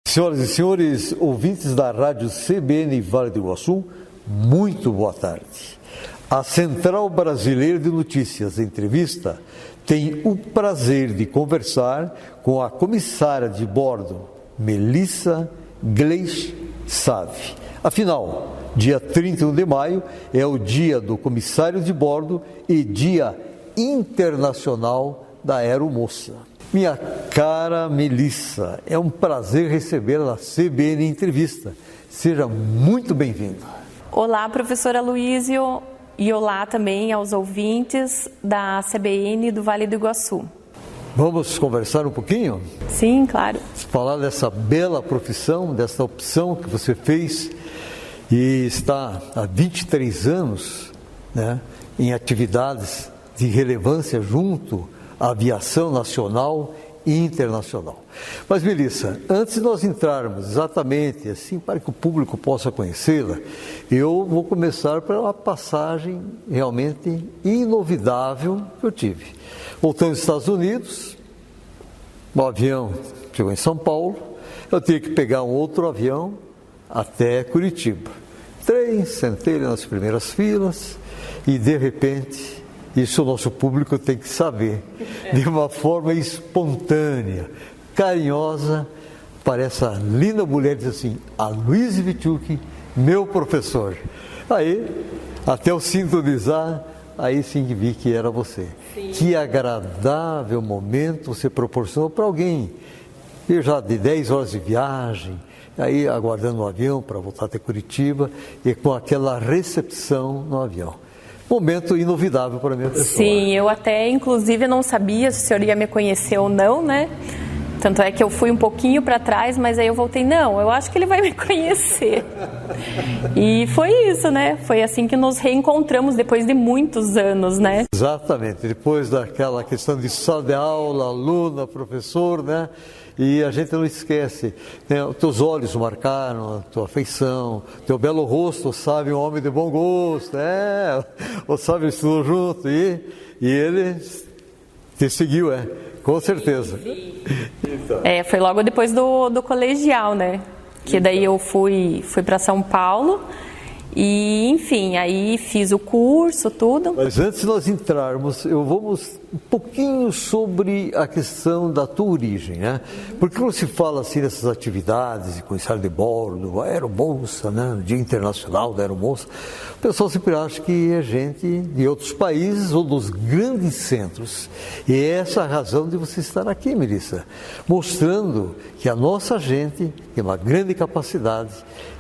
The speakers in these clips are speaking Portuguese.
Senhoras e senhores, ouvintes da Rádio CBN Vale do Iguaçu, muito boa tarde. A Central Brasileira de Notícias Entrevista tem o prazer de conversar com a comissária de bordo, Melissa Gleisch Save. Afinal, dia 31 de maio é o dia do comissário de bordo e dia internacional da aeromoça. Minha cara Melissa, é um prazer recebê-la na CBN Entrevista. Seja muito bem-vinda. Olá, professora Aloísio, e olá também aos ouvintes da CBN do Vale do Iguaçu. Vamos conversar um pouquinho? Sim, claro. Falar dessa bela profissão, dessa opção que você fez e está há 23 anos, né, em atividades de relevância junto à aviação nacional e internacional. Mas, Melissa, antes de nós entrarmos exatamente assim, para que o público possa conhecê-la, eu vou começar pela passagem realmente inovidável que eu tive. Voltando aos Estados Unidos, o avião chegou em São Paulo, eu tinha que pegar um outro avião até Curitiba. Sentei nas primeiras filas e, de repente, isso o nosso público tem que saber, de uma forma espontânea, carinhosa, para essa linda mulher, diz assim: Aloísio Witschuk, meu professor. Aí, até eu sintonizar, aí sim vi que era você. Sim. Que agradável momento você proporcionou para alguém. Eu já de 10 horas de viagem, aí aguardando o avião para voltar até Curitiba, e com aquela recepção no avião. Momento inovidável para a minha pessoa. Sim, eu até inclusive não sabia se o senhor ia me conhecer ou não, né? Tanto é que eu fui um pouquinho para trás, mas aí eu voltei, não, eu acho que ele vai me conhecer. E foi isso, né? Foi assim que nos reencontramos depois de muitos anos, né? Exatamente, depois daquela questão de sala de aula, aluna, professor, né? E a gente não esquece, né? Os teus olhos marcaram, a tua afeição, teu belo rosto, sabe, um homem de bom gosto, o Sábio estudou junto e ele te seguiu, com certeza. Então. Foi logo depois do colegial, né? Que daí eu fui para São Paulo e, enfim, aí fiz o curso, tudo. Mas antes de nós entrarmos, vamos um pouquinho sobre a questão da tua origem, né? Porque quando se fala assim dessas atividades de comissário de bordo, aeromoça, né? Dia Internacional da Aeromoça, o pessoal sempre acha que é gente de outros países ou dos grandes centros. E é essa a razão de você estar aqui, Melissa, mostrando que a nossa gente tem uma grande capacidade,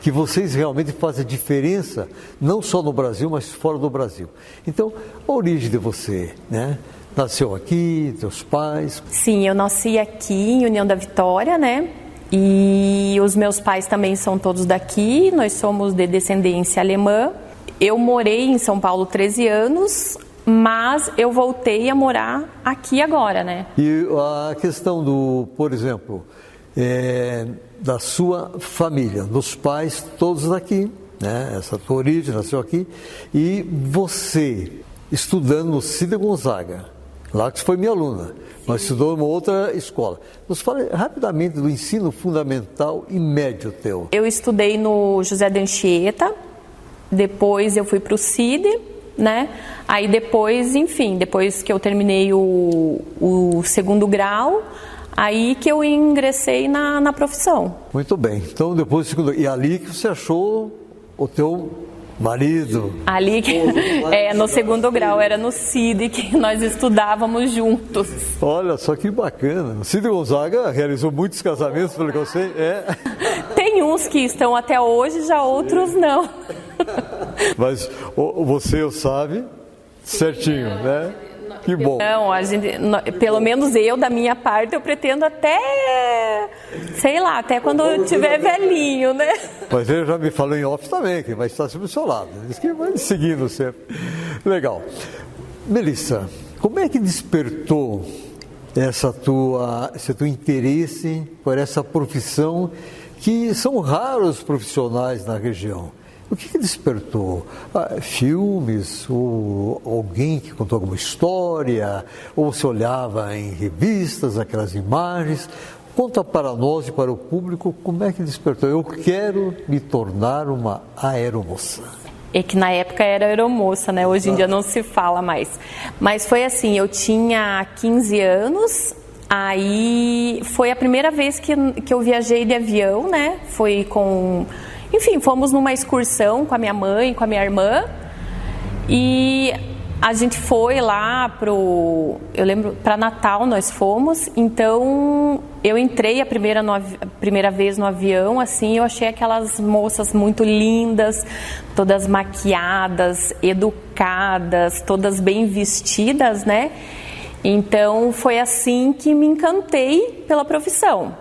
que vocês realmente fazem diferença, não só no Brasil, mas fora do Brasil. Então, a origem de você, né? Nasceu aqui, teus pais? Sim, eu nasci aqui em União da Vitória, né? E os meus pais também são todos daqui, nós somos de descendência alemã. Eu morei em São Paulo 13 anos, mas eu voltei a morar aqui agora, né? E a questão do, por exemplo, da sua família, dos pais todos daqui, né? Essa tua origem nasceu aqui, e você estudando no Cida Gonzaga, lá que você foi minha aluna, mas estudou em uma outra escola. Nos fale rapidamente do ensino fundamental e médio teu. Eu estudei no José de Anchieta, depois eu fui para o CID, né? Aí depois, enfim, depois que eu terminei o segundo grau, aí que eu ingressei na profissão. Muito bem, então depois do segundo, e ali que você achou o teu marido? Ali que no segundo grau, era no CID que nós estudávamos juntos. Olha só que bacana. O Cida Gonzaga realizou muitos casamentos, pelo que eu sei. Tem uns que estão até hoje, já outros não. Mas você sabe certinho, né? Que bom. Não, pelo menos eu, da minha parte, eu pretendo até, sei lá, até quando eu tiver velhinho, né? Mas ele já me falou em off também, que vai estar sempre do seu lado. Diz que vai seguindo sempre. Legal. Melissa, como é que despertou esse teu interesse por essa profissão, que são raros profissionais na região? O que despertou? Filmes, ou alguém que contou alguma história, ou você olhava em revistas aquelas imagens? Conta para nós e para o público como é que despertou. Eu quero me tornar uma aeromoça. É que na época era aeromoça, né? Hoje em dia não se fala mais. Mas foi assim, eu tinha 15 anos, aí foi a primeira vez que eu viajei de avião, né? Foi com... Enfim, fomos numa excursão com a minha mãe, com a minha irmã. E a gente foi lá eu lembro, para Natal nós fomos, então eu entrei a primeira vez no avião, assim, eu achei aquelas moças muito lindas, todas maquiadas, educadas, todas bem vestidas, né? Então foi assim que me encantei pela profissão.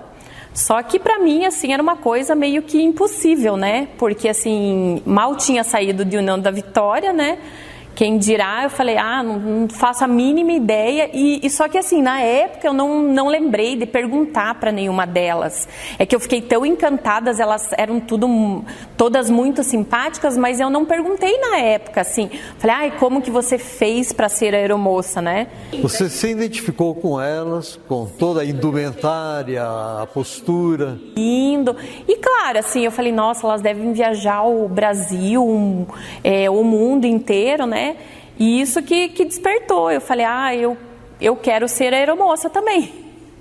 Só que para mim, assim, era uma coisa meio que impossível, né? Porque, assim, mal tinha saído de União da Vitória, né? Quem dirá, eu falei, não faço a mínima ideia, e só que assim, na época eu não lembrei de perguntar para nenhuma delas. É que eu fiquei tão encantada, elas eram todas muito simpáticas, mas eu não perguntei na época, assim. Falei, como que você fez para ser aeromoça, né? Você se identificou com elas, com toda a indumentária, a postura? Indo. E claro, assim, eu falei, nossa, elas devem viajar o Brasil, o mundo inteiro, né? E isso que despertou. Eu falei, eu quero ser aeromoça também.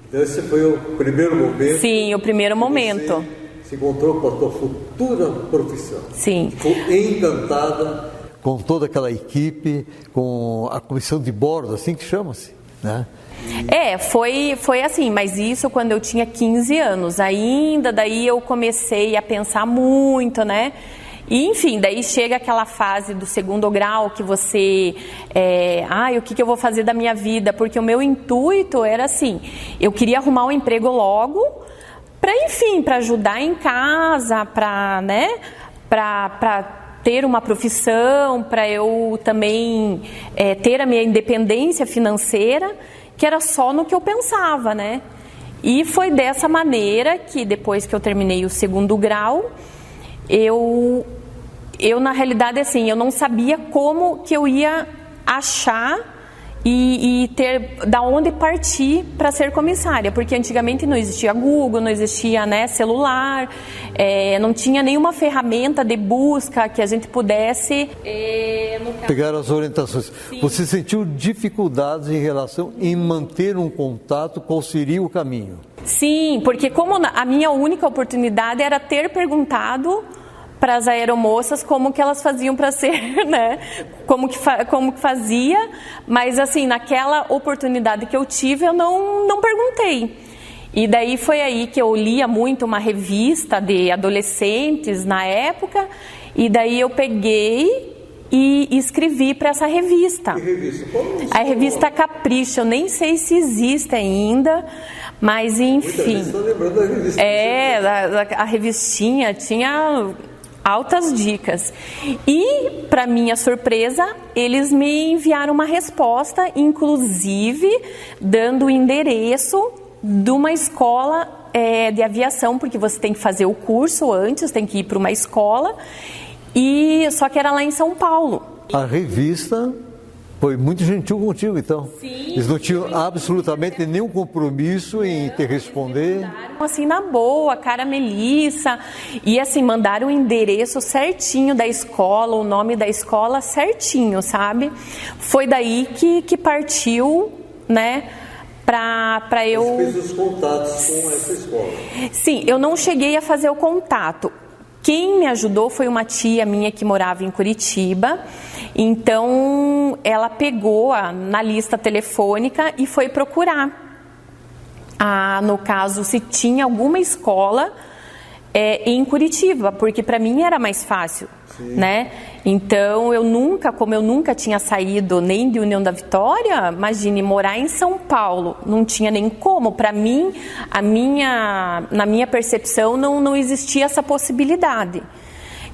Então esse foi o primeiro momento? Sim, o primeiro momento. Você se encontrou com a tua futura profissão? Sim. Ficou encantada com toda aquela equipe, com a comissão de bordo, assim que chama-se, né? Foi assim, mas isso quando eu tinha 15 anos. Ainda daí eu comecei a pensar muito, né? E, enfim, daí chega aquela fase do segundo grau que você, o que eu vou fazer da minha vida? Porque o meu intuito era assim, eu queria arrumar um emprego logo, para ajudar em casa, para ter uma profissão, para eu também ter a minha independência financeira, que era só no que eu pensava, né? E foi dessa maneira que depois que eu terminei o segundo grau, eu na realidade, assim, eu não sabia como que eu ia achar e ter da onde partir para ser comissária, porque antigamente não existia Google, não existia, né, celular, não tinha nenhuma ferramenta de busca que a gente pudesse pegar as orientações. Sim. Você sentiu dificuldades em manter um contato? Qual seria o caminho? Sim, porque como a minha única oportunidade era ter perguntado para as aeromoças como que elas faziam para ser, né? Como que fazia, mas assim, naquela oportunidade que eu tive, eu não perguntei. E daí foi aí que eu lia muito uma revista de adolescentes na época, e daí eu peguei e escrevi para essa revista. Que revista? A revista Capricho, eu nem sei se existe ainda, mas enfim. Muita gente está lembrando da revista. A revistinha tinha altas dicas. E, para minha surpresa, eles me enviaram uma resposta, inclusive dando o endereço de uma escola de aviação, porque você tem que fazer o curso antes, tem que ir para uma escola, só que era lá em São Paulo. A revista foi muito gentil contigo, então. Sim. Eles não tinham absolutamente nenhum compromisso em te responder. Assim, na boa, cara Melissa, e assim, mandaram o endereço certinho da escola, o nome da escola certinho, sabe? Foi daí que partiu, né, para eu... Você fez os contatos com essa escola? Sim, eu não cheguei a fazer o contato. Quem me ajudou foi uma tia minha que morava em Curitiba, então ela pegou na lista telefônica e foi procurar. No caso, se tinha alguma escola em Curitiba, porque para mim era mais fácil, né? Então, como eu nunca tinha saído nem de União da Vitória, imagine, morar em São Paulo, não tinha nem como. Para mim, na minha percepção, não existia essa possibilidade.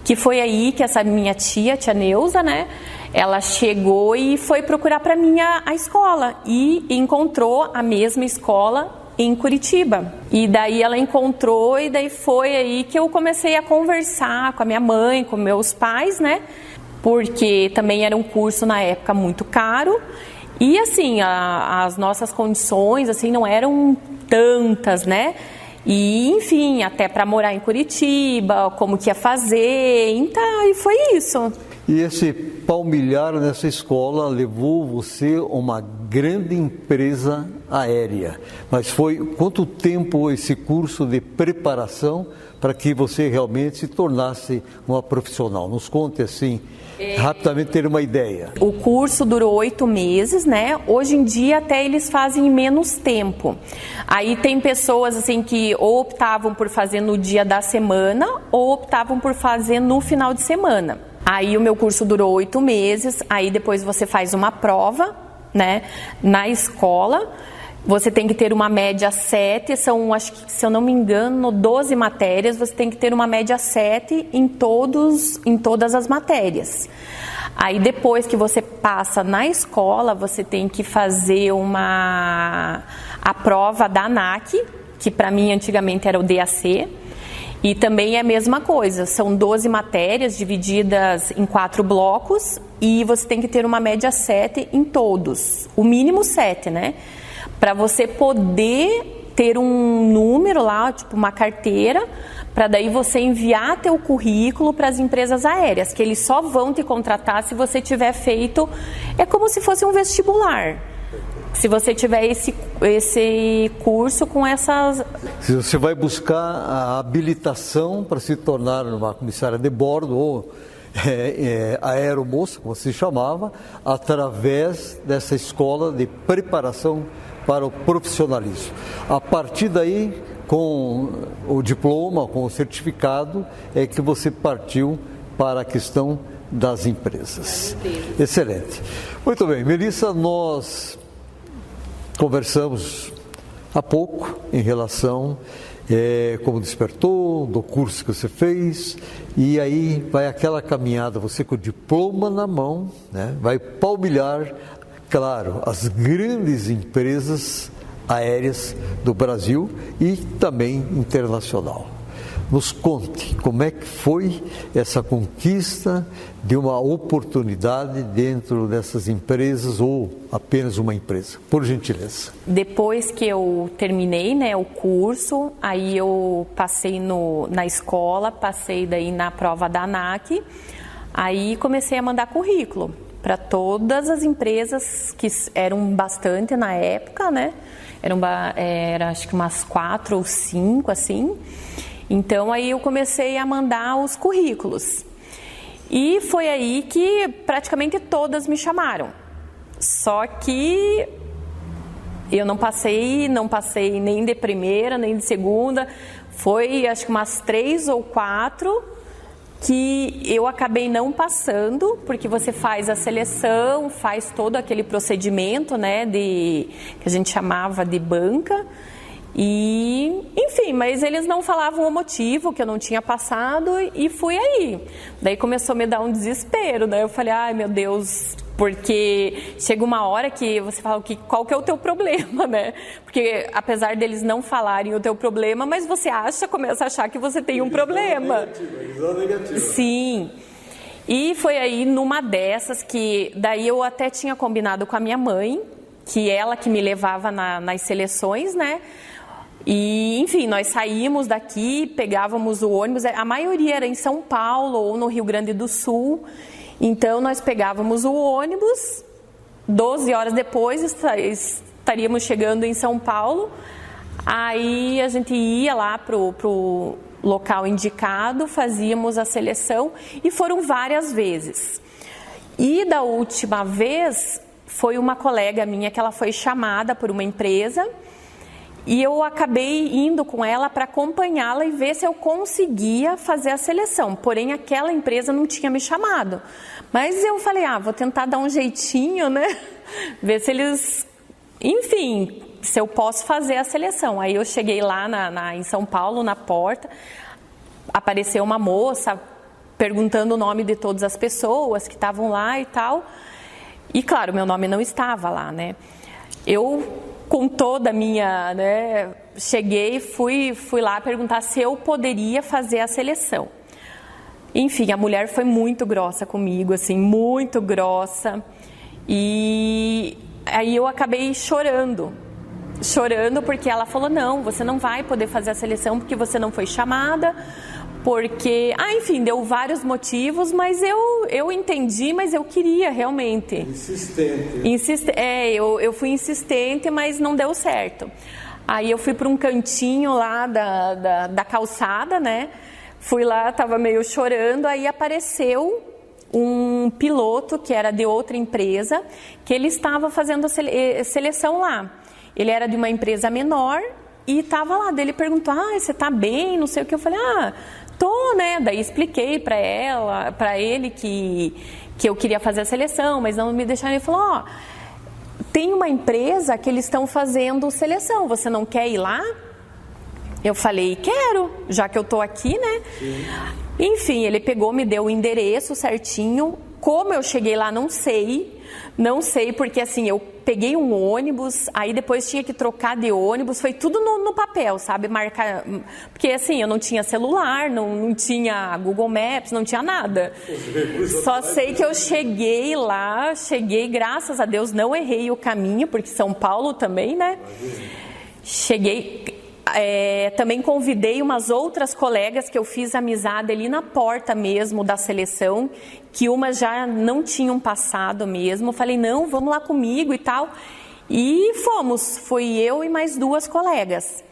Que foi aí que essa minha tia Neuza, né? Ela chegou e foi procurar para mim a escola e encontrou a mesma escola em Curitiba. E daí ela encontrou e daí foi aí que eu comecei a conversar com a minha mãe, com meus pais, né? Porque também era um curso na época muito caro e assim, as nossas condições assim não eram tantas, né? E, enfim, até para morar em Curitiba, como que ia fazer, então, e foi isso. E esse palmilhar nessa escola levou você a uma grande empresa aérea. Mas foi quanto tempo esse curso de preparação para que você realmente se tornasse uma profissional? Nos conte assim, rapidamente ter uma ideia. O curso durou 8 meses, né? Hoje em dia até eles fazem em menos tempo. Aí tem pessoas assim que ou optavam por fazer no dia da semana ou optavam por fazer no final de semana. Aí o meu curso durou 8 meses, aí depois você faz uma prova, né, na escola. Você tem que ter uma média 7, são, acho que, se eu não me engano, 12 matérias, você tem que ter uma média 7 em todas as matérias. Aí depois que você passa na escola, você tem que fazer a prova da ANAC, que para mim antigamente era o DAC. E também é a mesma coisa, são 12 matérias divididas em 4 blocos e você tem que ter uma média 7 em todos, o mínimo 7, né? Para você poder ter um número lá, tipo uma carteira, para daí você enviar teu currículo para as empresas aéreas, que eles só vão te contratar se você tiver feito, é como se fosse um vestibular. Se você tiver esse curso com essas... Se você vai buscar a habilitação para se tornar uma comissária de bordo ou aeromoça, como se chamava, através dessa escola de preparação para o profissionalismo. A partir daí, com o diploma, com o certificado, é que você partiu para a questão das empresas. Excelente. Muito bem, Melissa, nós conversamos há pouco em relação como despertou, do curso que você fez, e aí vai aquela caminhada, você com o diploma na mão, né, vai palmilhar, claro, as grandes empresas aéreas do Brasil e também internacional. Nos conte como é que foi essa conquista de uma oportunidade dentro dessas empresas ou apenas uma empresa, por gentileza. Depois que eu terminei, né, o curso, aí eu passei na escola, passei daí na prova da ANAC, aí comecei a mandar currículo para todas as empresas que eram bastante na época, né? Era acho que umas 4 ou 5 assim. Então aí eu comecei a mandar os currículos e foi aí que praticamente todas me chamaram, só que eu não passei nem de primeira nem de segunda, foi acho que umas 3 ou 4 que eu acabei não passando, porque você faz a seleção, faz todo aquele procedimento, né, que a gente chamava de banca. E, enfim, mas eles não falavam o motivo, que eu não tinha passado, e fui aí. Daí começou a me dar um desespero, né? Eu falei, ai meu Deus, porque chega uma hora que você fala, qual que é o teu problema, né? Porque apesar deles não falarem o teu problema, mas você começa a achar que você tem um problema. Negativa. Sim. E foi aí numa dessas que, daí eu até tinha combinado com a minha mãe, que ela que me levava nas seleções, né? E, enfim, nós saímos daqui, pegávamos o ônibus, a maioria era em São Paulo ou no Rio Grande do Sul, então nós pegávamos o ônibus, 12 horas depois estaríamos chegando em São Paulo, aí a gente ia lá pro local indicado, fazíamos a seleção e foram várias vezes. E da última vez foi uma colega minha que ela foi chamada por uma empresa, e eu acabei indo com ela para acompanhá-la e ver se eu conseguia fazer a seleção. Porém, aquela empresa não tinha me chamado. Mas eu falei, vou tentar dar um jeitinho, né? Ver se eles... Enfim, se eu posso fazer a seleção. Aí eu cheguei lá em São Paulo, na porta, apareceu uma moça perguntando o nome de todas as pessoas que estavam lá e tal. E, claro, meu nome não estava lá, né? Eu... com toda a minha, né, cheguei, fui lá perguntar se eu poderia fazer a seleção. Enfim, a mulher foi muito grossa comigo, assim, muito grossa. E aí eu acabei chorando. chorando, porque ela falou, não, você não vai poder fazer a seleção porque você não foi chamada, porque, enfim, deu vários motivos, mas eu entendi, mas eu queria realmente. Insistente. Eu fui insistente, mas não deu certo. Aí eu fui para um cantinho lá da calçada, né? Fui lá, estava meio chorando, aí apareceu um piloto que era de outra empresa, que ele estava fazendo a seleção lá. Ele era de uma empresa menor e estava lá. Daí ele perguntou, você tá bem? Não sei o que. Eu falei, tô, né? Daí expliquei para ele que eu queria fazer a seleção, mas não me deixaram. Ele falou, tem uma empresa que eles estão fazendo seleção, você não quer ir lá? Eu falei, quero, já que eu tô aqui, né? Sim. Enfim, ele pegou, me deu o endereço certinho. Como eu cheguei lá, não sei, porque assim, eu peguei um ônibus, aí depois tinha que trocar de ônibus, foi tudo no papel, sabe? Marcar, porque assim, eu não tinha celular, não tinha Google Maps, não tinha nada. Só sei que eu cheguei lá, graças a Deus, não errei o caminho, porque São Paulo também, né? Cheguei... também convidei umas outras colegas que eu fiz amizade ali na porta mesmo da seleção, que umas já não tinham passado mesmo. Falei, não, vamos lá comigo e tal. E fui eu e mais 2 colegas.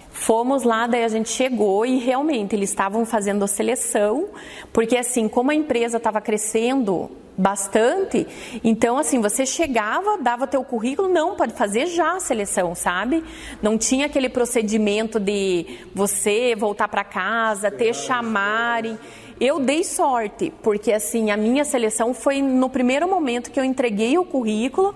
Fomos lá, daí a gente chegou e realmente eles estavam fazendo a seleção, porque assim, como a empresa estava crescendo bastante, então assim, você chegava, dava teu currículo, não, pode fazer já a seleção, sabe? Não tinha aquele procedimento de você voltar para casa, te chamarem. Eu dei sorte, porque assim, a minha seleção foi no primeiro momento que eu entreguei o currículo.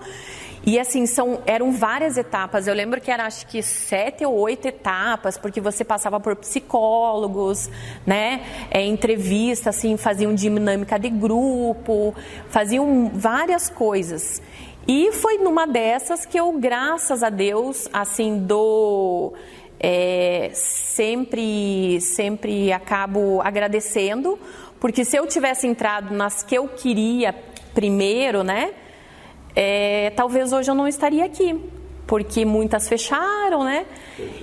E assim, eram várias etapas, eu lembro que era acho que 7 ou 8 etapas, porque você passava por psicólogos, né, entrevista, assim, faziam dinâmica de grupo, faziam várias coisas. E foi numa dessas que eu, graças a Deus, assim, sempre acabo agradecendo, porque se eu tivesse entrado nas que eu queria primeiro, né, talvez hoje eu não estaria aqui, porque muitas fecharam, né?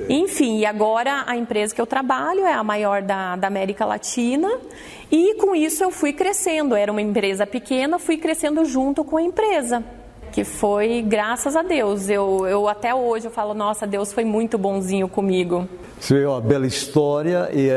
Enfim, e agora a empresa que eu trabalho é a maior da América Latina, e com isso eu fui crescendo. Era uma empresa pequena, fui crescendo junto com a empresa, que foi graças a Deus. Eu até hoje eu falo, nossa, Deus foi muito bonzinho comigo. Isso é uma bela história e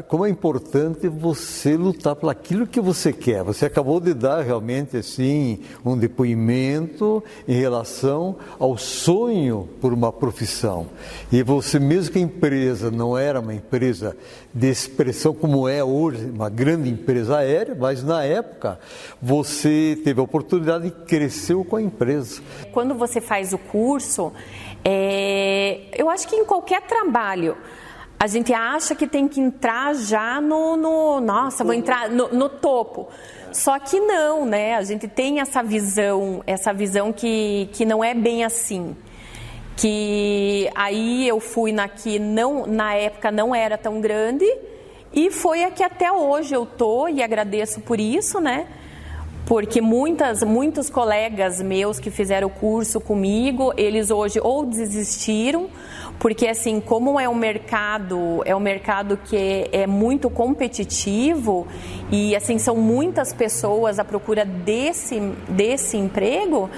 como é importante você lutar por aquilo que você quer. Você acabou de dar realmente assim um depoimento em relação ao sonho por uma profissão. E você, mesmo que a empresa não era uma empresa de expressão como é hoje, uma grande empresa aérea, mas na época você teve a oportunidade e cresceu com a empresa. Quando você faz o curso, eu acho que em qualquer trabalho, a gente acha que tem que entrar já nossa, vou entrar no topo. Só que não, né? A gente tem essa visão que não é bem assim. Que aí eu fui na época não era tão grande, e foi a que até hoje eu tô, e agradeço por isso, né? Porque muitos colegas meus que fizeram o curso comigo, eles hoje ou desistiram, porque assim, como é um mercado que é muito competitivo, e assim, são muitas pessoas à procura desse emprego,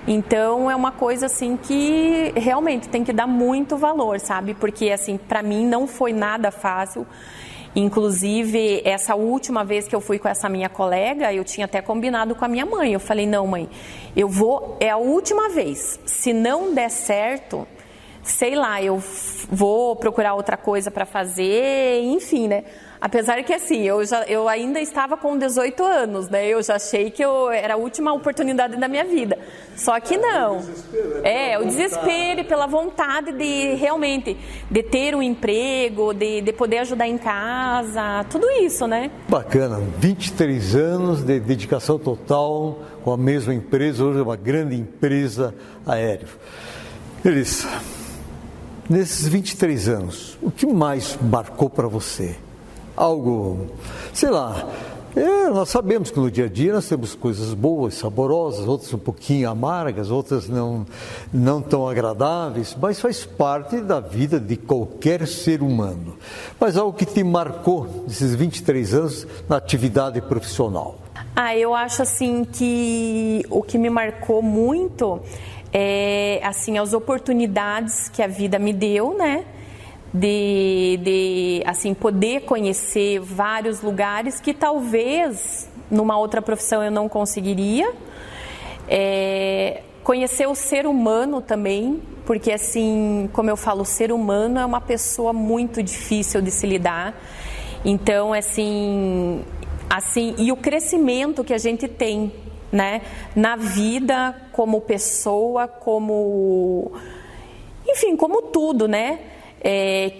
então é uma coisa assim que realmente tem que dar muito valor, sabe? Porque assim, para mim não foi nada fácil. Inclusive, essa última vez que eu fui com essa minha colega, eu tinha até combinado com a minha mãe. Eu falei, não, mãe, é a última vez. Se não der certo, sei lá, eu vou procurar outra coisa para fazer, enfim, né? Apesar que assim, eu ainda estava com 18 anos, né? Eu já achei que era a última oportunidade da minha vida. Só que não. O desespero pela vontade de realmente de ter um emprego, de poder ajudar em casa, tudo isso, né? Bacana, 23 anos de dedicação total com a mesma empresa, hoje é uma grande empresa aérea. Elissa, nesses 23 anos, o que mais marcou para você? Algo, sei lá, Nós sabemos que no dia a dia nós temos coisas boas, saborosas, outras um pouquinho amargas, outras não tão agradáveis, mas faz parte da vida de qualquer ser humano. Mas algo que te marcou nesses 23 anos na atividade profissional? Eu acho assim que o que me marcou muito é assim, as oportunidades que a vida me deu, né? De assim, poder conhecer vários lugares que talvez numa outra profissão eu não conseguiria. Conhecer o ser humano também, porque assim, como eu falo, o ser humano é uma pessoa muito difícil de se lidar. Então, assim, e o crescimento que a gente tem, né, na vida como pessoa, enfim, como tudo, né?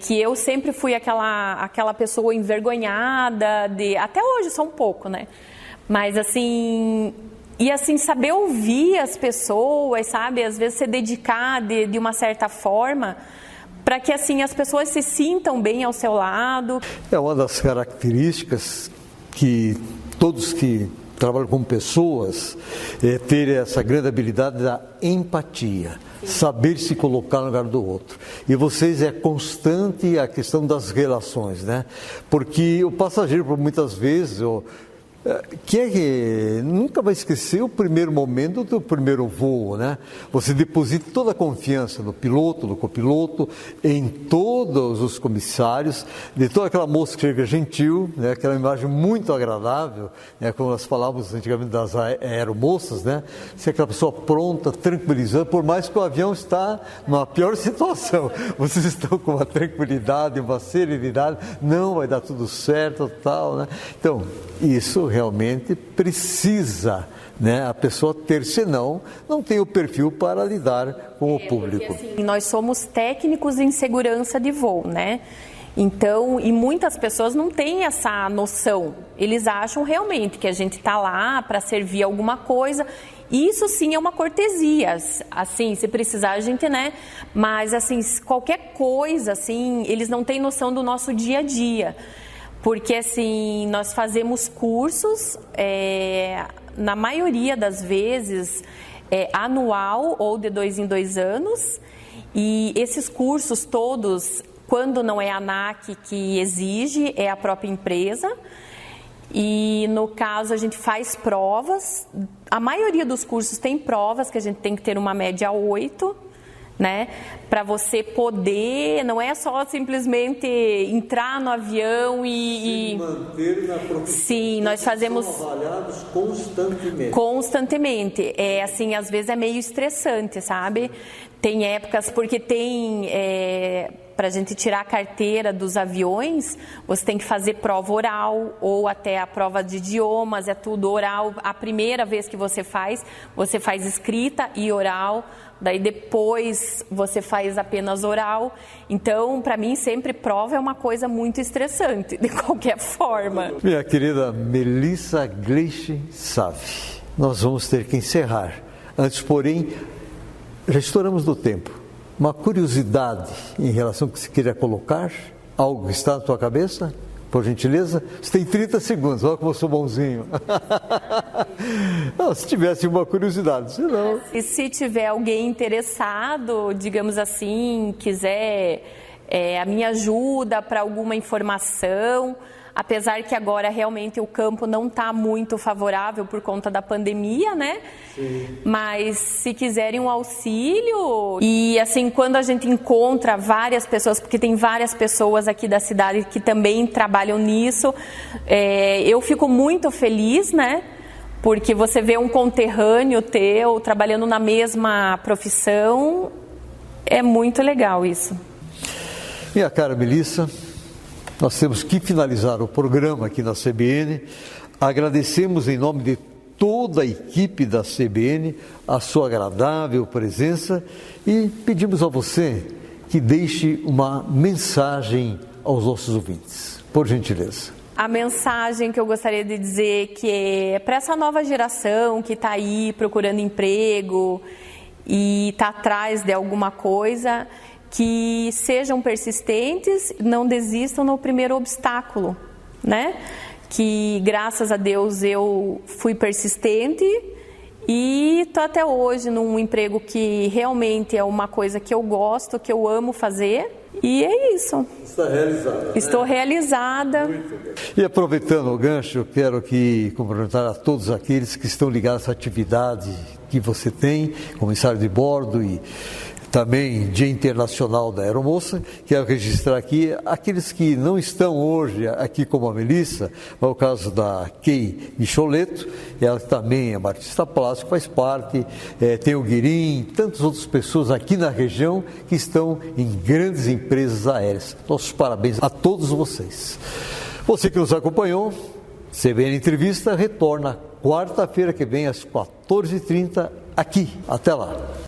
Que eu sempre fui aquela pessoa envergonhada, até hoje sou um pouco, né? Mas assim, e assim, saber ouvir as pessoas, sabe? Às vezes se dedicar de uma certa forma, para que assim as pessoas se sintam bem ao seu lado. É uma das características que todos que trabalham com pessoas ter essa grande habilidade da empatia. Sim. Saber se colocar no lugar do outro. E vocês é constante a questão das relações, né? Porque o passageiro, por muitas vezes, que nunca vai esquecer o primeiro momento do primeiro voo, né? Você deposita toda a confiança no piloto, no copiloto, em todos os comissários, de toda aquela moça que chega gentil, né? Aquela imagem muito agradável, né? Como nós falávamos antigamente das aeromoças, né? Se aquela pessoa pronta, tranquilizando, por mais que o avião está numa pior situação, vocês estão com uma tranquilidade, uma serenidade, não vai dar tudo certo, tal, né? Então, isso realmente precisa, né, a pessoa ter, senão não tem o perfil para lidar com o público. Porque, assim, nós somos técnicos em segurança de voo, né? Então, e muitas pessoas não têm essa noção. Eles acham realmente que a gente está lá para servir alguma coisa. Isso sim é uma cortesia, assim, se precisar a gente, né? Mas assim, qualquer coisa, assim, eles não têm noção do nosso dia a dia. Porque, assim, nós fazemos cursos, na maioria das vezes, anual ou de 2 em 2 anos. E esses cursos todos, quando não é a ANAC que exige, é a própria empresa. E, no caso, a gente faz provas. A maioria dos cursos tem provas que a gente tem que ter uma média 8. Né? Para você poder, não é só simplesmente entrar no avião e se manter na profissão. Sim, nós fazemos são avaliados constantemente. Constantemente. Assim, às vezes é meio estressante, sabe? Tem épocas, porque tem para a gente tirar a carteira dos aviões, você tem que fazer prova oral ou até a prova de idiomas, é tudo oral. A primeira vez que você faz escrita e oral. Daí depois você faz apenas oral. Então, para mim, sempre prova é uma coisa muito estressante, de qualquer forma. Minha querida Melissa Gleiche Safi, nós vamos ter que encerrar. Antes, porém, já estouramos do tempo. Uma curiosidade em relação ao que você queria colocar? Algo que está na tua cabeça? Por gentileza, você tem 30 segundos, olha como eu sou bonzinho. Não, se tivesse uma curiosidade, senão... E se tiver alguém interessado, digamos assim, quiser a minha ajuda para alguma informação, apesar que agora realmente o campo não está muito favorável por conta da pandemia, né? Sim. Mas se quiserem um auxílio, e assim, quando a gente encontra várias pessoas, porque tem várias pessoas aqui da cidade que também trabalham nisso, eu fico muito feliz, né? Porque você vê um conterrâneo teu trabalhando na mesma profissão, é muito legal isso. Minha cara Melissa, nós temos que finalizar o programa aqui na CBN. Agradecemos em nome de toda a equipe da CBN a sua agradável presença e pedimos a você que deixe uma mensagem aos nossos ouvintes, por gentileza. A mensagem que eu gostaria de dizer que é para essa nova geração que está aí procurando emprego e está atrás de alguma coisa, que sejam persistentes, não desistam no primeiro obstáculo, né? que graças a Deus eu fui persistente e estou até hoje num emprego que realmente é uma coisa que eu gosto, que eu amo fazer. E é isso. Está realizada. Estou realizada. E aproveitando o gancho, eu quero aqui cumprimentar a todos aqueles que estão ligados a essa atividade que você tem, comissário de bordo e também Dia Internacional da Aeromoça. Quero registrar aqui aqueles que não estão hoje aqui como a Melissa, é o caso da Kay Micholeto, ela também é uma artista plástica, faz parte, tem o Guirim, tantas outras pessoas aqui na região que estão em grandes empresas aéreas. Nossos parabéns a todos vocês. Você que nos acompanhou, CBN Entrevista retorna quarta-feira que vem às 14h30 aqui. Até lá.